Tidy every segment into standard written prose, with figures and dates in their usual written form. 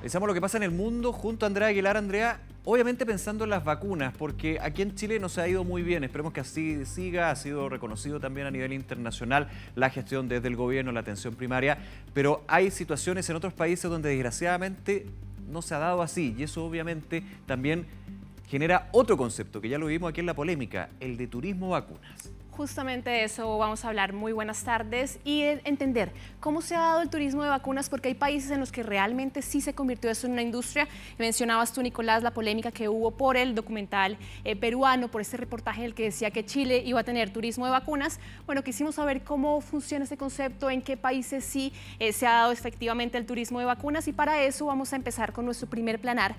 Pensamos lo que pasa en el mundo junto a Andrea Aguilar. Andrea, obviamente pensando en las vacunas, porque aquí en Chile nos ha ido muy bien, esperemos que así siga, ha sido reconocido también a nivel internacional la gestión desde el gobierno, la atención primaria, pero hay situaciones en otros países donde desgraciadamente no se ha dado así, y eso obviamente también genera otro concepto, que ya lo vimos aquí en la polémica, el de turismo vacunas. Justamente de eso vamos a hablar. Muy buenas tardes y entender cómo se ha dado el turismo de vacunas, porque hay países en los que realmente sí se convirtió eso en una industria. Mencionabas tú, Nicolás, la polémica que hubo por el documental peruano, por este reportaje en el que decía que Chile iba a tener turismo de vacunas. Bueno, quisimos saber cómo funciona este concepto, en qué países sí se ha dado efectivamente el turismo de vacunas, y para eso vamos a empezar con nuestro primer planar,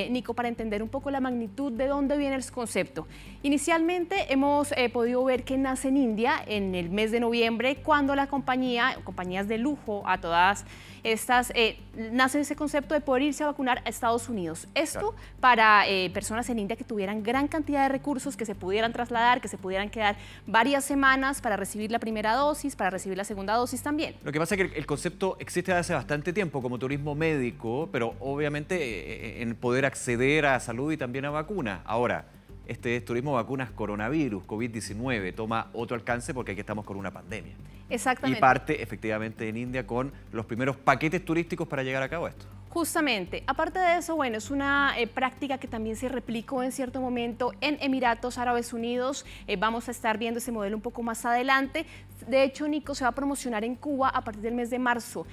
Nico, para entender un poco la magnitud de dónde viene el concepto. Inicialmente hemos podido ver que nace en India en el mes de noviembre, cuando la compañías de lujo, a todas estas, nace ese concepto de poder irse a vacunar a Estados Unidos. Esto para personas en India que tuvieran gran cantidad de recursos, que se pudieran trasladar, que se pudieran quedar varias semanas para recibir la primera dosis, para recibir la segunda dosis también. Lo que pasa es que el concepto existe desde hace bastante tiempo como turismo médico, pero obviamente en poder acceder a salud y también a vacuna. Ahora, este es turismo vacunas coronavirus, COVID-19, toma otro alcance porque aquí estamos con una pandemia. Exactamente. Y parte efectivamente en India con los primeros paquetes turísticos para llegar a cabo esto. Justamente, aparte de eso, bueno, es una práctica que también se replicó en cierto momento en Emiratos Árabes Unidos. Vamos a estar viendo ese modelo un poco más adelante. De hecho, Nico, se va a promocionar en Cuba a partir del mes de marzo.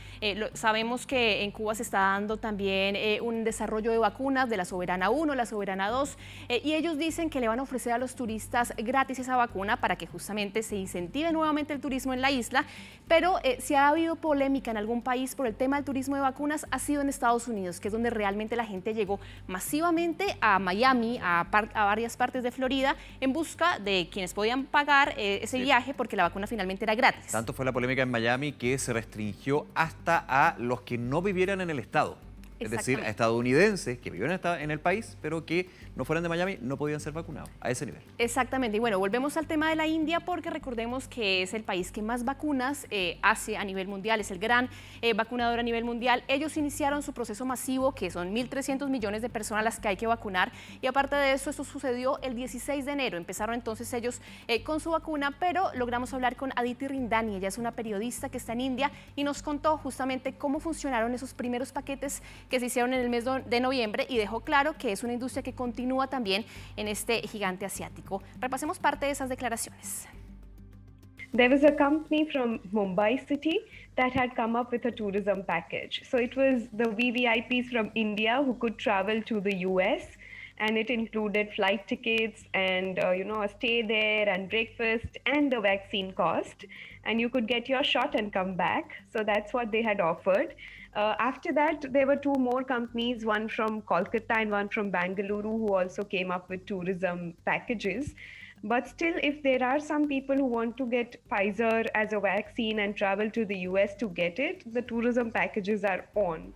Sabemos que en Cuba se está dando también un desarrollo de vacunas de la Soberana 1, la Soberana 2, y ellos dicen que le van a ofrecer a los turistas gratis esa vacuna para que justamente se incentive nuevamente el turismo en la isla. Pero si ha habido polémica en algún país por el tema del turismo de vacunas, ha sido en Estados Unidos, que es donde realmente la gente llegó masivamente a Miami, a varias partes de Florida, en busca de quienes podían pagar ese viaje, porque la vacuna finalmente era gratis. Tanto fue la polémica en Miami que se restringió hasta a los que no vivieran en el estado. Es decir, a estadounidenses que vivían en el país, pero que no fueran de Miami, no podían ser vacunados a ese nivel. Exactamente. Y bueno, volvemos al tema de la India, porque recordemos que es el país que más vacunas hace a nivel mundial, es el gran vacunador a nivel mundial. Ellos iniciaron su proceso masivo, que son 1.300 millones de personas las que hay que vacunar, y aparte de eso, esto sucedió el 16 de enero. Empezaron entonces ellos con su vacuna, pero logramos hablar con Aditi Rindani. Ella es una periodista que está en India y nos contó justamente cómo funcionaron esos primeros paquetes que se hicieron en el mes de noviembre, y dejó claro que es una industria que continúa también en este gigante asiático. Repasemos parte de esas declaraciones. There was a company from Mumbai city that had come up with a tourism package. So it was the VVIPs from India who could travel to the US, and it included flight tickets and a stay there and breakfast and the vaccine cost, and you could get your shot and come back. So that's what they had offered. After that, there were two more companies, one from Kolkata and one from Bangalore, who also came up with tourism packages. But still, if there are some people who want to get Pfizer as a vaccine and travel to the US to get it, the tourism packages are on.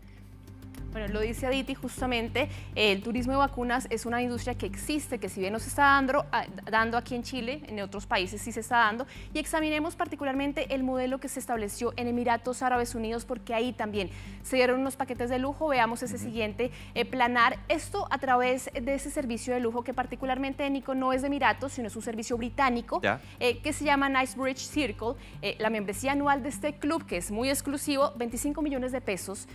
Bueno, lo dice Aditi justamente, el turismo de vacunas es una industria que existe, que si bien no se está dando aquí en Chile, en otros países sí se está dando, y examinemos particularmente el modelo que se estableció en Emiratos Árabes Unidos, porque ahí también se dieron unos paquetes de lujo. Veamos ese siguiente planar, esto a través de ese servicio de lujo que particularmente, Nico, no es de Emiratos, sino es un servicio británico que se llama Knightsbridge Circle. La membresía anual de este club, que es muy exclusivo, 25 millones de pesos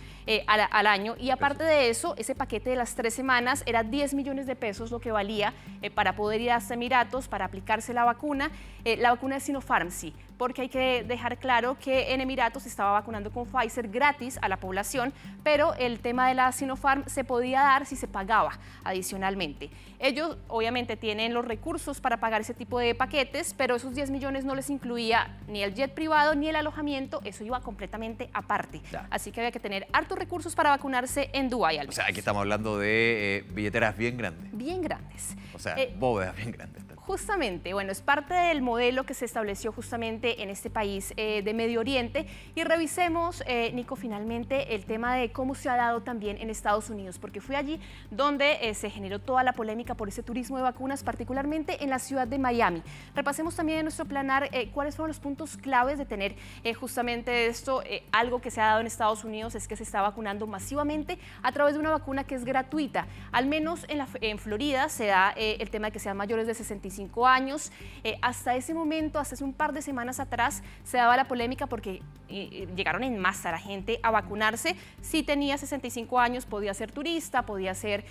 al año. Y aparte de eso, ese paquete de las 3 semanas era 10 millones de pesos lo que valía para poder ir hasta Emiratos, para aplicarse la vacuna de Sinopharm, sí, porque hay que dejar claro que en Emiratos se estaba vacunando con Pfizer gratis a la población, pero el tema de la Sinopharm se podía dar si se pagaba adicionalmente. Ellos obviamente tienen los recursos para pagar ese tipo de paquetes, pero esos 10 millones no les incluía ni el jet privado ni el alojamiento, eso iba completamente aparte. Así que había que tener hartos recursos para vacunarse en Dubái al menos. O sea, aquí estamos hablando de billeteras bien grandes. Bien grandes. O sea, bóvedas bien grandes. Justamente, bueno, es parte del modelo que se estableció justamente en este país de Medio Oriente. Y revisemos, Nico, finalmente el tema de cómo se ha dado también en Estados Unidos, porque fue allí donde se generó toda la polémica por ese turismo de vacunas, particularmente en la ciudad de Miami. Repasemos también en nuestro planar cuáles fueron los puntos claves de tener justamente esto. Algo que se ha dado en Estados Unidos es que se está vacunando masivamente a través de una vacuna que es gratuita. Al menos en Florida se da el tema de que sean mayores de 65 años. Hasta ese momento, hasta hace un par de semanas atrás, se daba la polémica porque llegaron en masa la gente a vacunarse. Si tenía 65 años, podía ser turista, podía ser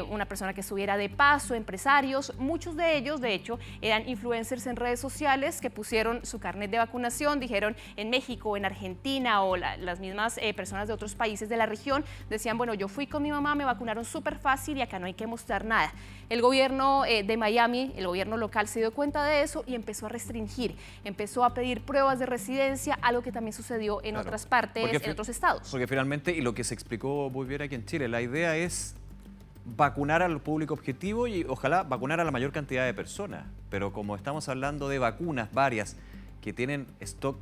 una persona que estuviera de paso, empresarios. Muchos de ellos, de hecho, eran influencers en redes sociales que pusieron su carnet de vacunación, dijeron en México, en Argentina o las mismas personas de otros países de la región, decían, bueno, yo fui con mi mamá, me vacunaron súper fácil y acá no hay que mostrar nada. El gobierno de Miami, el gobierno local se dio cuenta de eso y empezó a restringir, empezó a pedir pruebas de residencia, algo que también sucedió en otras partes, en otros estados. Porque finalmente, y lo que se explicó muy bien aquí en Chile, la idea es vacunar al público objetivo y ojalá vacunar a la mayor cantidad de personas. Pero como estamos hablando de vacunas varias que tienen stock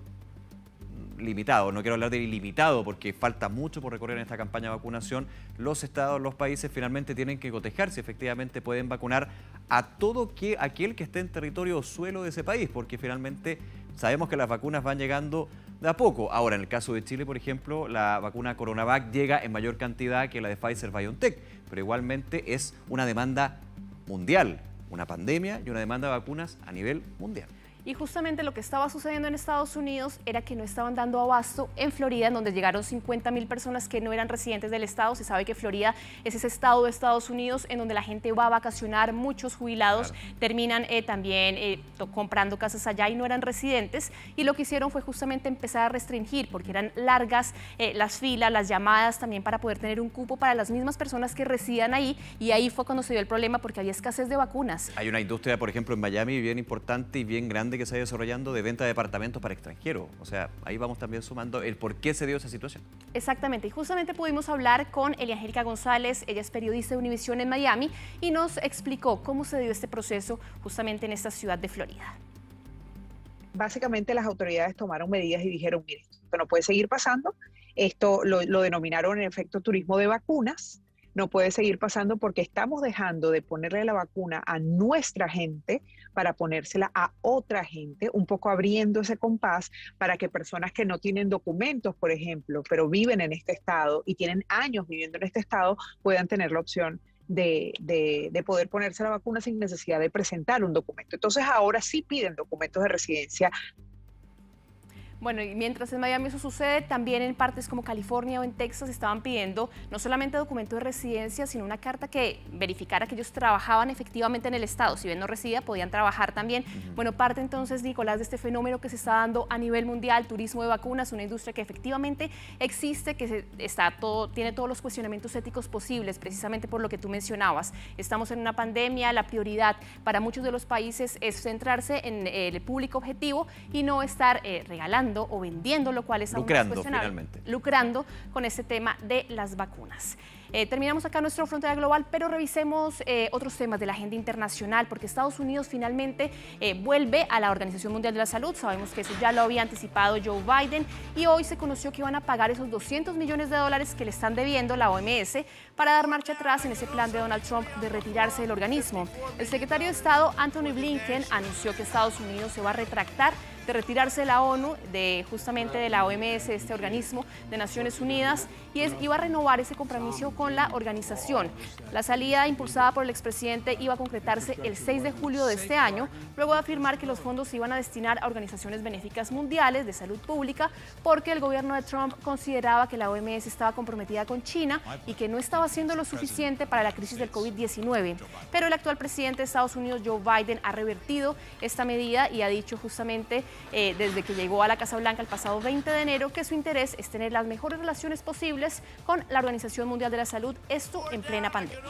limitado, no quiero hablar de ilimitado porque falta mucho por recorrer en esta campaña de vacunación, los estados, los países finalmente tienen que cotejar si efectivamente pueden vacunar a todo aquel que esté en territorio o suelo de ese país, porque finalmente sabemos que las vacunas van llegando de a poco. Ahora, en el caso de Chile, por ejemplo, la vacuna Coronavac llega en mayor cantidad que la de Pfizer-BioNTech, pero igualmente es una demanda mundial, una pandemia y una demanda de vacunas a nivel mundial. Y justamente lo que estaba sucediendo en Estados Unidos era que no estaban dando abasto en Florida, en donde llegaron 50.000 personas que no eran residentes del estado. Se sabe que Florida es ese estado de Estados Unidos en donde la gente va a vacacionar, muchos jubilados terminan también comprando casas allá y no eran residentes. Y lo que hicieron fue justamente empezar a restringir, porque eran largas las filas, las llamadas también para poder tener un cupo para las mismas personas que residan ahí. Y ahí fue cuando se dio el problema, porque había escasez de vacunas. Hay una industria, por ejemplo, en Miami bien importante y bien grande que se ha desarrollando de venta de departamentos para extranjeros. O sea, ahí vamos también sumando el por qué se dio esa situación. Exactamente, y justamente pudimos hablar con Eliangélica González, ella es periodista de Univisión en Miami y nos explicó cómo se dio este proceso justamente en esta ciudad de Florida. Básicamente las autoridades tomaron medidas y dijeron, mire, esto no puede seguir pasando, esto lo denominaron en efecto turismo de vacunas, no puede seguir pasando porque estamos dejando de ponerle la vacuna a nuestra gente para ponérsela a otra gente, un poco abriendo ese compás para que personas que no tienen documentos, por ejemplo, pero viven en este estado y tienen años viviendo en este estado, puedan tener la opción de poder ponerse la vacuna sin necesidad de presentar un documento. Entonces ahora sí piden documentos de residencia. Bueno, y mientras en Miami eso sucede, también en partes como California o en Texas estaban pidiendo no solamente documento de residencia, sino una carta que verificara que ellos trabajaban efectivamente en el estado. Si bien no residía, podían trabajar también. Bueno, parte entonces, Nicolás, de este fenómeno que se está dando a nivel mundial, turismo de vacunas, una industria que efectivamente existe, que tiene todos los cuestionamientos éticos posibles, precisamente por lo que tú mencionabas. Estamos en una pandemia, la prioridad para muchos de los países es centrarse en el público objetivo y no estar regalando o vendiendo, lo cual es aún más cuestionable, finalmente. Lucrando con este tema de las vacunas. Terminamos acá nuestro Frontera Global, pero revisemos otros temas de la agenda internacional, porque Estados Unidos finalmente vuelve a la Organización Mundial de la Salud. Sabemos que eso ya lo había anticipado Joe Biden y hoy se conoció que iban a pagar esos $200 millones que le están debiendo la OMS para dar marcha atrás en ese plan de Donald Trump de retirarse del organismo. El secretario de Estado, Anthony Blinken, anunció que Estados Unidos se va a retractar de retirarse de la ONU, justamente de la OMS, de este organismo de Naciones Unidas, y iba a renovar ese compromiso con la organización. La salida impulsada por el expresidente iba a concretarse el 6 de julio de este año, luego de afirmar que los fondos se iban a destinar a organizaciones benéficas mundiales de salud pública, porque el gobierno de Trump consideraba que la OMS estaba comprometida con China y que no estaba haciendo lo suficiente para la crisis del COVID-19. Pero el actual presidente de Estados Unidos, Joe Biden, ha revertido esta medida y ha dicho justamente desde que llegó a la Casa Blanca el pasado 20 de enero que su interés es tener las mejores relaciones posibles con la Organización Mundial de la Salud, esto en plena pandemia.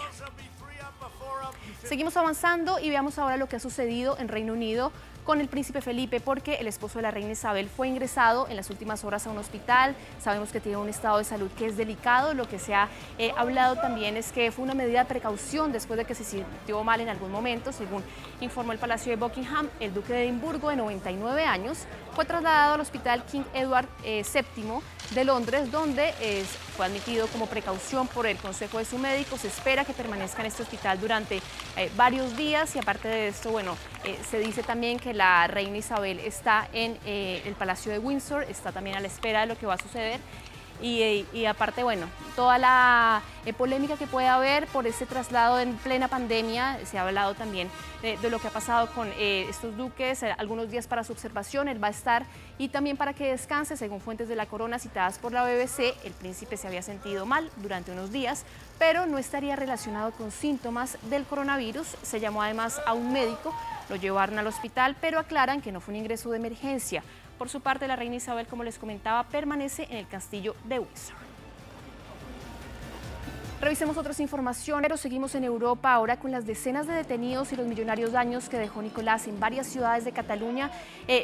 Seguimos avanzando y veamos ahora lo que ha sucedido en Reino Unido con el príncipe Felipe porque el esposo de la reina Isabel fue ingresado en las últimas horas a un hospital. Sabemos que tiene un estado de salud que es delicado. Lo que se ha hablado también es que fue una medida de precaución después de que se sintió mal en algún momento. Según informó el Palacio de Buckingham, el duque de Edimburgo, de 99 años, fue trasladado al hospital King Edward VII de Londres, donde fue admitido como precaución por el consejo de su médico. Se espera que permanezca en este hospital durante varios días y aparte de esto, bueno, se dice también que la reina Isabel está en el Palacio de Windsor, está también a la espera de lo que va a suceder. Y aparte, bueno, toda la polémica que puede haber por ese traslado en plena pandemia. Se ha hablado también de lo que ha pasado con estos duques, algunos días para su observación, él va a estar y también para que descanse. Según fuentes de la corona citadas por la BBC, el príncipe se había sentido mal durante unos días, pero no estaría relacionado con síntomas del coronavirus. Se llamó además a un médico, lo llevaron al hospital, pero aclaran que no fue un ingreso de emergencia. Por su parte, la reina Isabel, como les comentaba, permanece en el castillo de Windsor. Revisemos otras informaciones, pero seguimos en Europa ahora con las decenas de detenidos y los millonarios daños que dejó Nicolás en varias ciudades de Cataluña,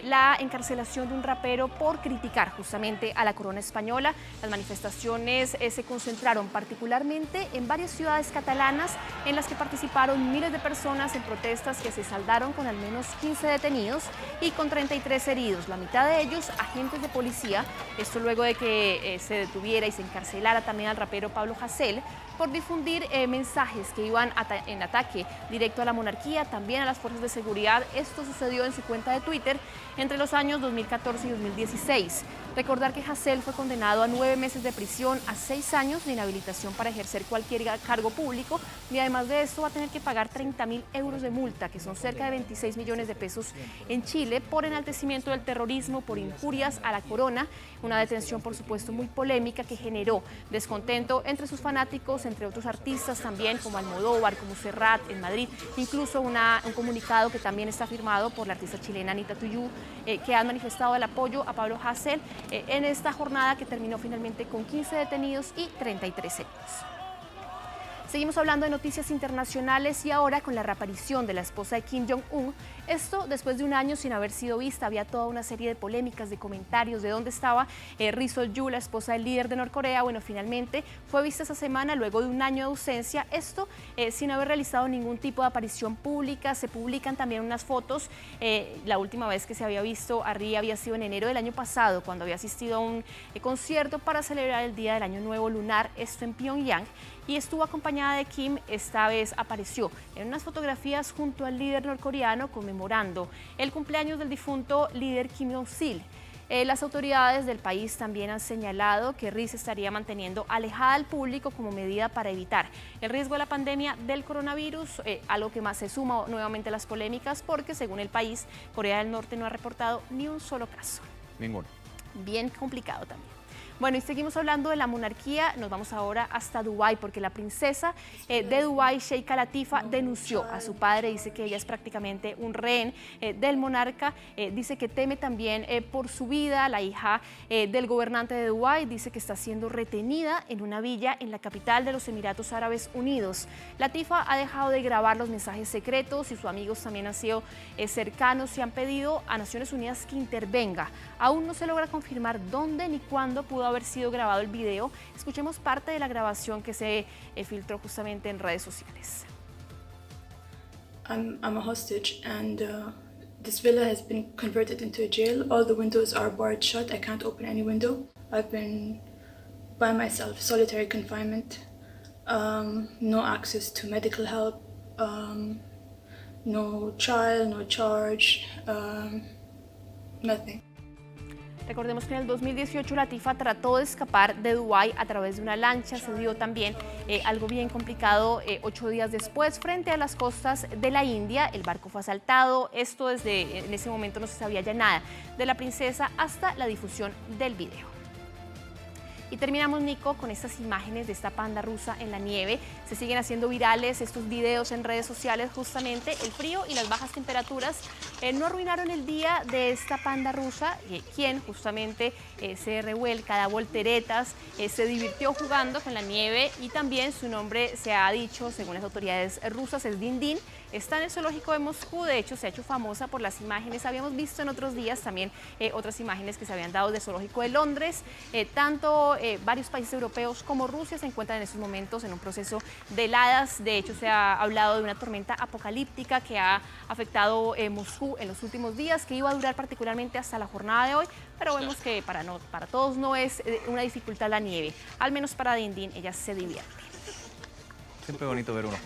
la encarcelación de un rapero por criticar justamente a la corona española. Las manifestaciones se concentraron particularmente en varias ciudades catalanas en las que participaron miles de personas en protestas que se saldaron con al menos 15 detenidos y con 33 heridos, la mitad de ellos agentes de policía. Esto luego de que se detuviera y se encarcelara también al rapero Pablo Hasél por difundir mensajes que iban en ataque directo a la monarquía, también a las fuerzas de seguridad. Esto sucedió en su cuenta de Twitter entre los años 2014 y 2016. Recordar que Hasél fue condenado a 9 meses de prisión, a 6 años de inhabilitación para ejercer cualquier cargo público y además de esto va a tener que pagar 30.000 euros de multa, que son cerca de 26 millones de pesos en Chile, por enaltecimiento del terrorismo, por injurias a la corona. Una detención, por supuesto, muy polémica que generó descontento entre sus fanáticos, entre otros artistas también, como Almodóvar, como Serrat en Madrid, incluso un comunicado que también está firmado por la artista chilena Anita Tijoux, que han manifestado el apoyo a Pablo Hasél en esta jornada que terminó finalmente con 15 detenidos y 33 heridos. Seguimos hablando de noticias internacionales y ahora con la reaparición de la esposa de Kim Jong-un. Esto después de un año sin haber sido vista. Había toda una serie de polémicas, de comentarios de dónde estaba Ri Sol-ju, la esposa del líder de Norcorea. Bueno, finalmente fue vista esa semana luego de un año de ausencia. Esto sin haber realizado ningún tipo de aparición pública. Se publican también unas fotos. La última vez que se había visto a Ri había sido en enero del año pasado, cuando había asistido a un concierto para celebrar el Día del Año Nuevo Lunar, esto en Pyongyang, y estuvo acompañada de Kim. Esta vez apareció en unas fotografías junto al líder norcoreano conmemorando el cumpleaños del difunto líder Kim Jong-il. Las autoridades del país también han señalado que Ri se estaría manteniendo alejada del público como medida para evitar el riesgo de la pandemia del coronavirus, algo que más se suma nuevamente a las polémicas porque según el país, Corea del Norte no ha reportado ni un solo caso. Ninguno. Bien complicado también. Bueno, y seguimos hablando de la monarquía, nos vamos ahora hasta Dubái, porque la princesa de Dubái, Sheikha Latifa, denunció a su padre, dice que ella es prácticamente un rehén del monarca, dice que teme también por su vida. La hija del gobernante de Dubái dice que está siendo retenida en una villa en la capital de los Emiratos Árabes Unidos. Latifa ha dejado de grabar los mensajes secretos y sus amigos también han sido cercanos y han pedido a Naciones Unidas que intervenga. Aún no se logra confirmar dónde ni cuándo pudo haber sido grabado el video. Escuchemos parte de la grabación que se filtró justamente en redes sociales. I'm a hostage and this villa has been converted into a jail. All the windows are barred shut. I can't open any window. I've been by myself, solitary confinement, no access to medical help, no trial, no charge, nothing. Recordemos que en el 2018 Latifa trató de escapar de Dubái a través de una lancha. Se dio también algo bien complicado 8 días después frente a las costas de la India. El barco fue asaltado. Esto en ese momento no se sabía ya nada de la princesa hasta la difusión del video. Y terminamos, Nico, con estas imágenes de esta panda rusa en la nieve. Se siguen haciendo virales estos videos en redes sociales. Justamente el frío y las bajas temperaturas no arruinaron el día de esta panda rusa, quien justamente se revuelca, da volteretas, se divirtió jugando con la nieve, y también su nombre se ha dicho, según las autoridades rusas, es Din Din. Está en el zoológico de Moscú. De hecho, se ha hecho famosa por las imágenes. Habíamos visto en otros días también otras imágenes que se habían dado del zoológico de Londres. Tanto varios países europeos como Rusia se encuentran en estos momentos en un proceso de heladas. De hecho, se ha hablado de una tormenta apocalíptica que ha afectado Moscú en los últimos días, que iba a durar particularmente hasta la jornada de hoy, pero vemos que para todos no es una dificultad la nieve. Al menos para Din Din, ella se divierte. Siempre bonito ver unos